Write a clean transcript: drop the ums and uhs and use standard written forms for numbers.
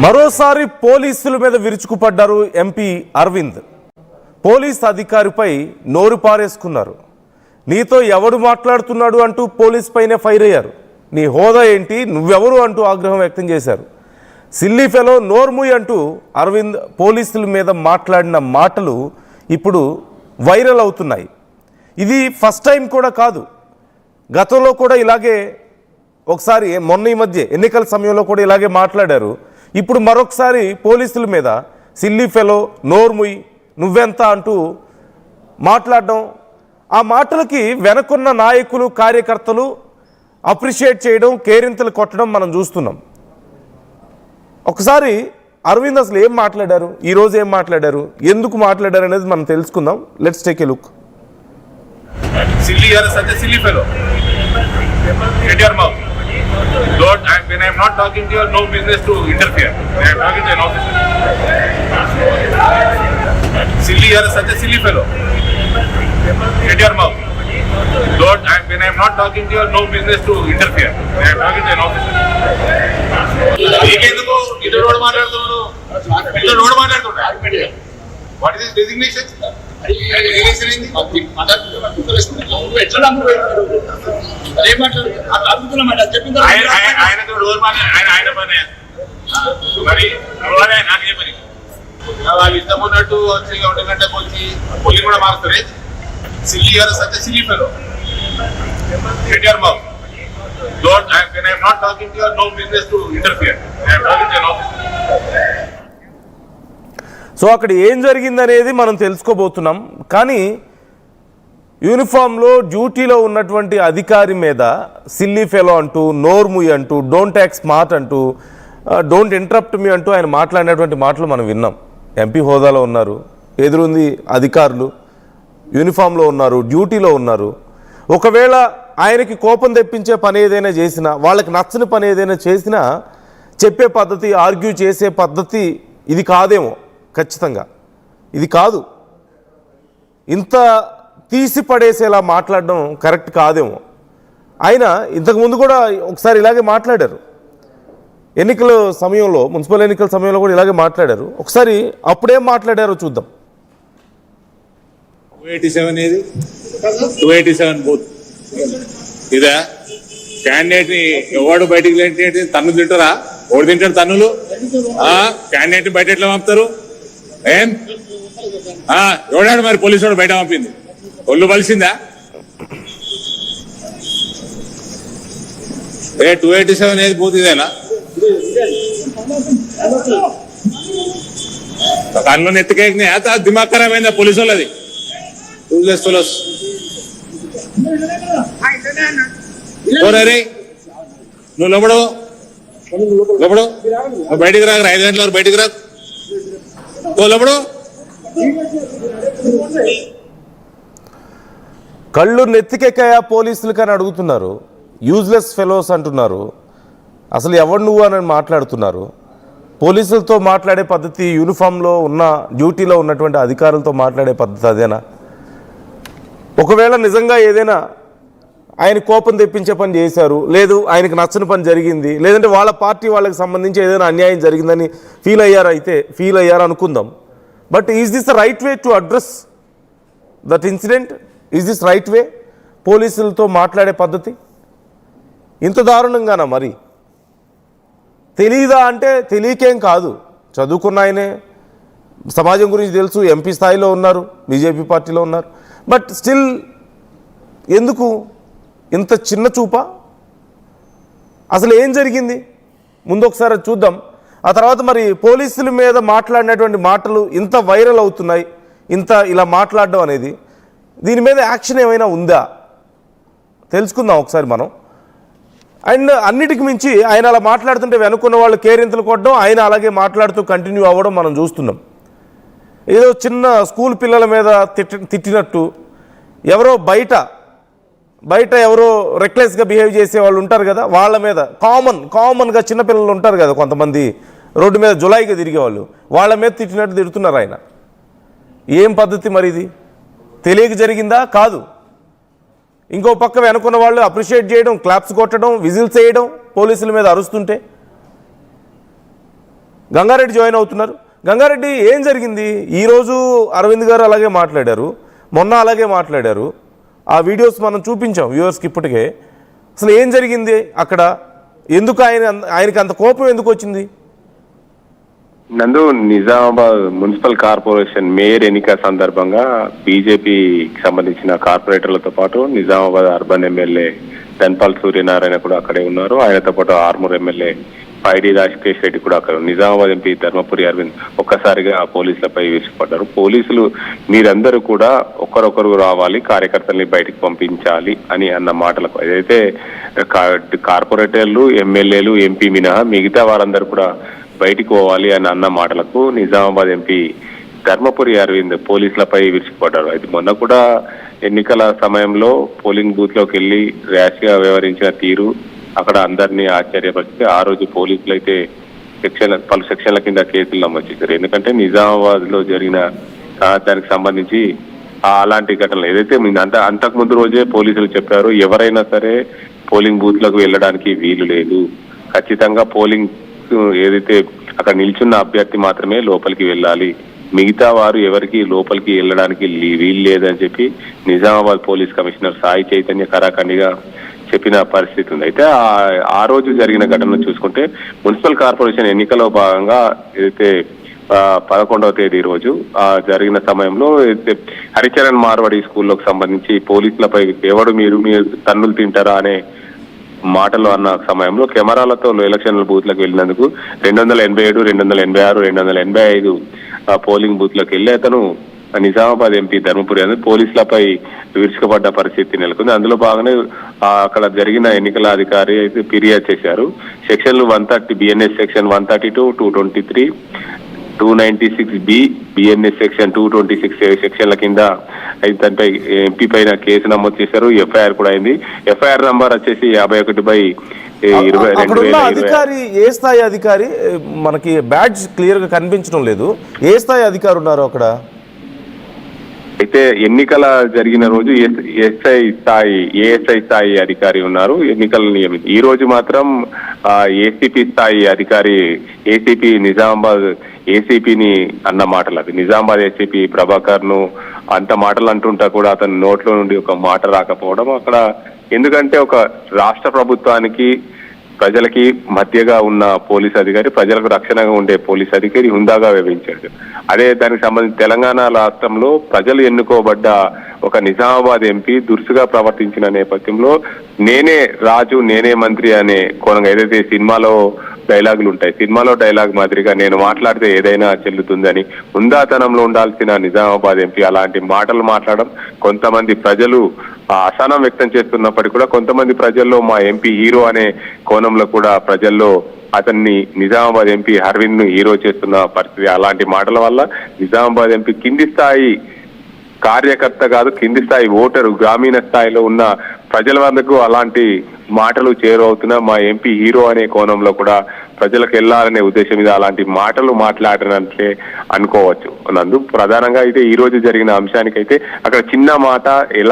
మరోసారి పోలీసుల మీద విరుచుకుపడ్డారు ఎంపీ అరవింద్. పోలీస్ అధికారిపై నోరు పారేసుకున్నారు. నీతో ఎవడు మాట్లాడుతున్నాడు అంటూ పోలీస్ పైనే ఫైర్ అయ్యారు. నీ హోదా ఏంటి, నువ్వెవరు అంటూ ఆగ్రహం వ్యక్తం చేశారు. సిల్లీ ఫెలో నోర్ముయ్ అంటూ అరవింద్ పోలీసుల మీద మాట్లాడిన మాటలు ఇప్పుడు వైరల్ అవుతున్నాయి. ఇది ఫస్ట్ టైం కూడా కాదు. గతంలో కూడా ఇలాగే ఒకసారి మొన్న ఈ మధ్య ఎన్నికల సమయంలో కూడా ఇలాగే మాట్లాడారు. ఇప్పుడు మరొకసారి పోలీసుల మీద సిల్లీ ఫెలో, నోర్ముయ్, నువ్వెంత అంటూ మాట్లాడడం, ఆ మాటలకి వెనకున్న నాయకులు, కార్యకర్తలు అప్రిషియేట్ చేయడం, కేరింతలు కొట్టడం మనం చూస్తున్నాం. ఒకసారి అరవింద్ అసలు ఏం మాట్లాడారు, ఈరోజు ఏం మాట్లాడారు, ఎందుకు మాట్లాడారు అనేది మనం తెలుసుకుందాం. Let's take a look. Silly, you are such a silly fellow. Get your mouth. Don't. When I am not talking to you, no business to interfere. When I am talking to an officer. Silly, you are such a silly fellow. Get your mouth. Don't. When I am not talking to you, no business to interfere. When I am talking to an officer. నీకెందుకు ఇటు road మాట్లాడుతున్నాడు, ఇటు road మాట్లాడుతున్నాడు. What is his designation? వాళ్ళు ఇష్టం ఉన్నట్టు వచ్చి 1 గంటకు వచ్చి పొల్లి కూడా మారుతారు. సిల్లీ గారు Satya silly fellow. Get your mouth. Don't. when I am not talking to you, no business to interfere. I am talking to an officer. So అక్కడ ఏం జరిగిందనేది మనం తెలుసుకోబోతున్నాం. కానీ యూనిఫామ్లో డ్యూటీలో ఉన్నటువంటి అధికారి మీద సిల్లీ ఫెలో అంటూ, నోర్ముయ్ అంటూ, డోంట్ యాక్ట్ స్మార్ట్ అంటూ, డోంట్ ఇంటరప్ట్ మీ అంటూ ఆయన మాట్లాడినటువంటి మాటలు మనం విన్నాం. ఎంపీ హోదాలో ఉన్నారు, ఎదురుంది అధికారులు, యూనిఫామ్లో ఉన్నారు, డ్యూటీలో ఉన్నారు. ఒకవేళ ఆయనకి కోపం తెప్పించే పని ఏదైనా చేసినా, వాళ్ళకి నచ్చని పని ఏదైనా చేసినా చెప్పే పద్ధతి, ఆర్గ్యూ చేసే పద్ధతి ఇది కాదేమో. ఖచ్చితంగా ఇది కాదు. ఇంత తీసి పడేసేలా మాట్లాడడం కరెక్ట్ కాదేమో. ఆయన ఇంతకుముందు కూడా ఒకసారి ఇలాగే మాట్లాడారు. ఎన్నికల సమయంలో, మున్సిపల్ ఎన్నికల సమయంలో కూడా ఇలాగే మాట్లాడారు. ఒకసారి అప్పుడేం మాట్లాడారో చూద్దాం. 287 ఏది 287 బూత్ ఇదా? క్యాండిడేట్ ని ఎవడు బయటికి తన్ను తింటారా? ఓడి తింటాడు తన్నులు. క్యాండిడేట్ బయట ఎట్లా పంపుతారు? ఏం ఎవడాడు మరి పోలీసు వాడు బయట పంపింది? ఒళ్ళు బలిసిందా? 287 ఏది బూత్ ఇదేనా? తనలో ఎత్తుకేకి దిమాగ్ ఖరాబ్ అయిందా పోలీసు వాళ్ళది? తులస్ నువ్వు లోపడు బయటికి రాక 5 గంటల వరకు బయటికి రాకు. లోపడు కళ్ళు నెత్తికెక్కాయా పోలీసులు కానీ అడుగుతున్నారు. యూజ్లెస్ ఫెలోస్ అంటున్నారు. అసలు ఎవరు నువ్వు అని మాట్లాడుతున్నారు. పోలీసులతో మాట్లాడే పద్ధతి, యూనిఫామ్లో ఉన్న డ్యూటీలో ఉన్నటువంటి అధికారులతో మాట్లాడే పద్ధతి అదేనా? ఒకవేళ నిజంగా ఏదైనా ఆయన కోపం తెప్పించే పని చేశారు, లేదు ఆయనకు నచ్చని పని జరిగింది, లేదంటే వాళ్ళ పార్టీ వాళ్ళకి సంబంధించి ఏదైనా అన్యాయం జరిగిందని ఫీల్ అయ్యారు అనుకుందాం. But is this the right way to address that incident? Is this right way? పోలీసులతో మాట్లాడే పద్ధతి ఇంత దారుణంగానా? మరి తెలీదా అంటే తెలియకేం కాదు. చదువుకున్న ఆయనే, సమాజం గురించి తెలుసు, ఎంపీ స్థాయిలో ఉన్నారు, బీజేపీ పార్టీలో ఉన్నారు. బట్ స్టిల్ ఎందుకు ఇంత చిన్న చూపా? అసలు ఏం జరిగింది ముందు ఒకసారి చూద్దాం. ఆ తర్వాత మరి పోలీసుల మీద మాట్లాడినటువంటి మాటలు ఇంత వైరల్ అవుతున్నాయి, ఇంత ఇలా మాట్లాడడం అనేది, దీని మీద యాక్షన్ ఏమైనా ఉందా తెలుసుకుందాం ఒకసారి మనం. అండ్ అన్నిటికి మించి ఆయన అలా మాట్లాడుతుంటే వెనుకున్న వాళ్ళు కేరింతలు కొట్టడం, ఆయన అలాగే మాట్లాడుతూ కంటిన్యూ అవ్వడం మనం చూస్తున్నాం. ఏదో చిన్న స్కూల్ పిల్లల మీద తిట్టినట్టు, ఎవరో బయట ఎవరో రెక్లెస్గా బిహేవ్ చేసే వాళ్ళు ఉంటారు కదా, వాళ్ళ మీద కామన్గా చిన్నపిల్లలు ఉంటారు కదా కొంతమంది, రోడ్డు మీద జులాయిగా తిరిగేవాళ్ళు, వాళ్ళ మీద తిట్టినట్టు తిడుతున్నారు ఆయన. ఏం పద్ధతి మరి ఇది? తెలియక జరిగిందా? కాదు. ఇంకో పక్క వెనుకున్న వాళ్ళు అప్రిషియేట్ చేయడం, క్లాప్స్ కొట్టడం, విజిల్స్ వేయడం పోలీసుల మీద అరుస్తుంటే గంగారెడ్డి జాయిన్ అవుతున్నారు. గంగారెడ్డి ఏం జరిగింది? ఈరోజు అరవింద్ గారు అలాగే మాట్లాడారు, మొన్న అలాగే మాట్లాడారు. ఆ వీడియోస్ మనం చూపించాం వ్యూవర్స్కి ఇప్పటికే. అసలు ఏం జరిగింది అక్కడ? ఎందుకు ఆయనకి అంత కోపం ఎందుకు వచ్చింది? నందు, నిజామాబాద్ మున్సిపల్ కార్పొరేషన్ మేయర్ ఎన్నిక సందర్భంగా బీజేపీకి సంబంధించిన కార్పొరేటర్లతో పాటు నిజామాబాద్ అర్బన్ ఎమ్మెల్యే ధన్పాల్ సూర్యనారాయణ కూడా అక్కడే ఉన్నారు. ఆయనతో పాటు ఆర్మూర్ ఎమ్మెల్యే పైడి రాజకేష్ రెడ్డి కూడా అక్కడ. నిజామాబాద్ ఎంపీ ధర్మపురి అరవింద్ ఒక్కసారిగా పోలీసులపై విరుచుకుపడ్డారు. పోలీసులు మీరందరూ కూడా ఒక్కరొకరు రావాలి, కార్యకర్తల్ని బయటకు పంపించాలి అని అన్న మాటలకు, ఏదైతే కార్పొరేటర్లు, ఎమ్మెల్యేలు, ఎంపీ మినహా మిగతా వారందరూ కూడా బయటికి పోవాలి అని అన్న మాటలకు నిజామాబాద్ ఎంపీ ధర్మపురి అరవింద్ పోలీసులపై విరుచుకుపడ్డారు. అయితే మొన్న కూడా ఎన్నికల సమయంలో పోలింగ్ బూత్ లోకి వెళ్లి ర్యాష్ గా వ్యవహరించిన తీరు అక్కడ అందరినీ ఆశ్చర్యపరిస్తే ఆ రోజు పోలీసులు అయితే పలు సెక్షన్ల కింద కేసులు నమోదు చేశారు. ఎందుకంటే నిజామాబాద్ లో జరిగిన దానికి సంబంధించి అలాంటి ఘటనలు ఏదైతే అంతకు ముందు రోజే పోలీసులు చెప్పారు, ఎవరైనా సరే పోలింగ్ బూత్ లకు వెళ్ళడానికి వీలు లేదు, ఖచ్చితంగా పోలింగ్ ఏదైతే అక్కడ నిల్చున్న అభ్యర్థి మాత్రమే లోపలికి వెళ్ళాలి, మిగతా వారు ఎవరికి లోపలికి వెళ్ళడానికి వీలు లేదని చెప్పి నిజామాబాద్ పోలీస్ కమిషనర్ సాయి చైతన్య కరాఖండిగా చెప్పిన పరిస్థితి ఉంది. అయితే ఆ రోజు జరిగిన ఘటనను చూసుకుంటే మున్సిపల్ కార్పొరేషన్ ఎన్నికలో భాగంగా ఏదైతే 11వ తేదీ రోజు జరిగిన సమయంలో హరిచరణ్ మార్వాడి స్కూల్లోకి సంబంధించి పోలీసులపై ఎవడు మీరు తన్నులు తింటారా అనే మాటలు అన్న సమయంలో కెమెరాలతో ఎలక్షన్ల బూత్లకు వెళ్ళినందుకు 287, 286, 285 పోలింగ్ బూత్లకు వెళ్ళి అతను నిజామాబాద్ ఎంపీ ధర్మపురి అని పోలీసులపై విరుచుకుపడ్డ పరిస్థితి నెలకొంది. అందులో భాగంగా అక్కడ జరిగిన ఎన్నికల అధికారి అయితే ఫిర్యాదు చేశారు. సెక్షన్లు 130 BNS section 132, 223, 296B BNS section 226 సెక్షన్ల కింద దానిపై ఎంపీ పైన కేసు నమోదు చేశారు. ఎఫ్ఐఆర్ కూడా అయింది. ఎఫ్ఐఆర్ నంబర్ వచ్చేసి 51/2022. అధికారి ఏ స్థాయి అధికారి? మనకి బ్యాడ్జ్ క్లియర్ గా కనిపించడం లేదు. ఏ స్థాయి అధికారి ఉన్నారు అక్కడ? అయితే ఎన్నికల జరిగిన రోజు ఏఎస్ఐ స్థాయి అధికారి ఉన్నారు ఎన్నికల నియమిత. ఈ రోజు మాత్రం ఏసీపీ స్థాయి అధికారి, ఏసీపీ నిజామాబాద్ ఏసీపీని అన్న మాటలు, అది నిజామాబాద్ ఏసీపీ ప్రభాకర్ ను అంత మాటలు అంటుంటా కూడా అతని నోట్లో నుండి ఒక మాట రాకపోవడం అక్కడ. ఎందుకంటే ఒక రాష్ట్ర ప్రభుత్వానికి ప్రజలకి మధ్యగా ఉన్న పోలీస్ అధికారి, ప్రజలకు రక్షణగా ఉండే పోలీస్ అధికారి హుందాగా వ్యవహరించాడు. అదే దానికి సంబంధించి తెలంగాణ రాష్ట్రంలో ప్రజలు ఎన్నుకోబడ్డ ఒక నిజామాబాద్ ఎంపీ దురుసుగా ప్రవర్తించిన నేపథ్యంలో నేనే రాజు నేనే మంత్రి అనే కోణంగా, ఏదైతే సినిమాలో డైలాగులు ఉంటాయి, సినిమాలో డైలాగ్ మాదిరిగా నేను మాట్లాడితే ఏదైనా చెల్లుతుందని హుందాతనంలో ఉండాల్సిన నిజామాబాద్ ఎంపీ అలాంటి మాటలు మాట్లాడడం కొంతమంది ప్రజలు అసహనం వ్యక్తం చేస్తున్నప్పటికీ కూడా కొంతమంది ప్రజల్లో మా ఎంపీ హీరో అనే కోణంలో కూడా ప్రజల్లో అతన్ని నిజామాబాద్ ఎంపీ అరవింద్ ను హీరో చేస్తున్న పరిస్థితి. అలాంటి మాటల వల్ల నిజామాబాద్ ఎంపీ కింది స్థాయి కార్యకర్త కాదు, కింది స్థాయి ఓటరు, గ్రామీణ స్థాయిలో ఉన్న ప్రజల వద్దకు అలాంటి మాటలు చేరువవుతున్నా మా ఎంపీ హీరో అనే కోణంలో కూడా ప్రజలకు వెళ్ళాలనే ఉద్దేశం మీద అలాంటి మాటలు మాట్లాడినట్లే అనుకోవచ్చు. నందు ప్రధానంగా అయితే ఈ రోజు జరిగిన అంశానికైతే అక్కడ చిన్న మాట ఎలా